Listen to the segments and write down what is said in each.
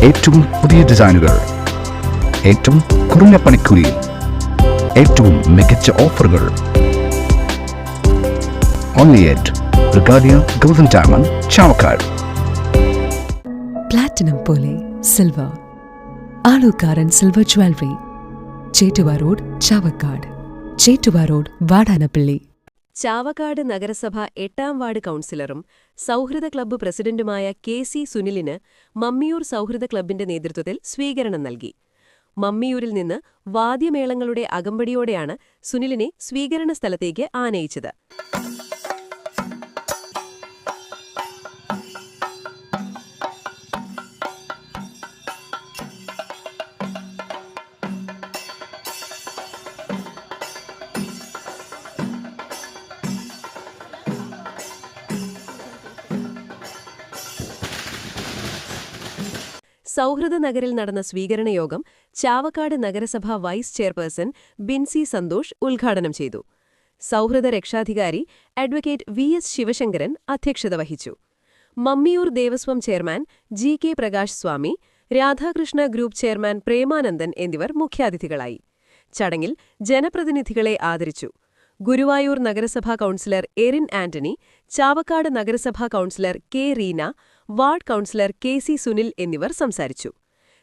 ഏറ്റവും പുതിയ ഡിസൈനുകൾ, ഏറ്റവും കുറഞ്ഞ പണിക്കൂലിയിൽ, ഏറ്റവും മികച്ച ഓഫറുകൾ. Only at Regalia Golden Diamond, Chavakkad. Platinum പോലെ silver, Alukkaran silver jewellery, Chettuva road, Chavakkad. Chettuva road, Vadanappally. Chavakkad നഗരസഭ 8ാം വാർഡ് കൗൺസിലറും സൗഹൃദ ക്ലബ്ബ് പ്രസിഡന്റുമായ KC സുനിലിന് മമ്മിയൂർ സൗഹൃദ ക്ലബ്ബിന്റെ നേതൃത്വത്തിൽ സ്വീകരണം നൽകി. മമ്മിയൂരിൽ നിന്ന് വാദ്യമേളങ്ങളുടെ അകമ്പടിയോടെയാണ് സുനിലിനെ സ്വീകരണ സ്ഥലത്തേക്ക് ആനയിച്ചത്. സൗഹൃദ നഗറിൽ നടന്ന സ്വീകരണ യോഗം ചാവക്കാട് നഗരസഭ വൈസ് ചെയർപേഴ്സൺ ബിൻസി സന്തോഷ് ഉദ്ഘാടനം ചെയ്തു. സൗഹൃദ രക്ഷാധികാരി അഡ്വക്കേറ്റ് VS ശിവശങ്കരൻ അധ്യക്ഷത വഹിച്ചു. മമ്മിയൂർ ദേവസ്വം ചെയർമാൻ GK പ്രകാശ് സ്വാമി, രാധാകൃഷ്ണ ഗ്രൂപ്പ് ചെയർമാൻ പ്രേമാനന്ദൻ എന്നിവർ മുഖ്യാതിഥികളായി. ചടങ്ങിൽ ജനപ്രതിനിധികളെ ആദരിച്ചു. ഗുരുവായൂർ നഗരസഭാ കൗൺസിലർ എറിൻ ആന്റണി, ചാവക്കാട് നഗരസഭാ councillor K Reena, ward councillor KC Sunil എന്നിവർ സംസാരിച്ചു.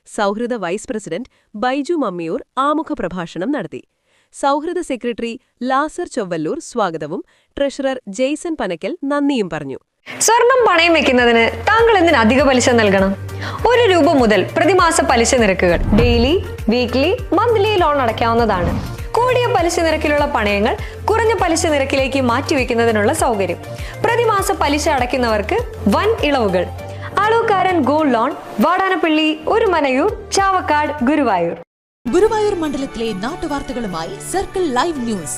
സൗഹൃദ വൈസ് പ്രസിഡന്റ് ബൈജു മമ്മിയൂർ ആമുഖ പ്രഭാഷണം നടത്തി. സൗഹൃദ സെക്രട്ടറി ലാസർ ചൊവ്വല്ലൂർ സ്വാഗതവും ട്രഷറർ ജെയ്സൺ പനക്കൽ നന്ദിയും പറഞ്ഞു. സ്വർണം പണയം വെക്കുന്നതിന് താങ്കൾ എന്തിന് അധിക പലിശ നൽകണം? 1 രൂപ മുതൽ പ്രതിമാസ പലിശ നിരക്കുകൾ ഡെയിലി, വീക്ക്ലി, മന്ത്ലി ലോൺ അടയ്ക്കാവുന്നതാണ്. കൂടിയ പലിശ നിരക്കിലുള്ള പണയങ്ങൾ കുറഞ്ഞ പലിശ നിരക്കിലേക്ക് മാറ്റിവെക്കുന്നതിനുള്ള സൗകര്യം. പ്രതിമാസ പലിശ അടയ്ക്കുന്നവർക്ക് വൻ ഇളവുകൾ. Alukkaran gold loan, Vadanappally, Orumanayur, Chavakkad, Guruvayur. ഗുരുവായൂർ മണ്ഡലത്തിലെ നാട്ടുവാർത്തകളുമായി സർക്കിൾ ലൈവ് ന്യൂസ്.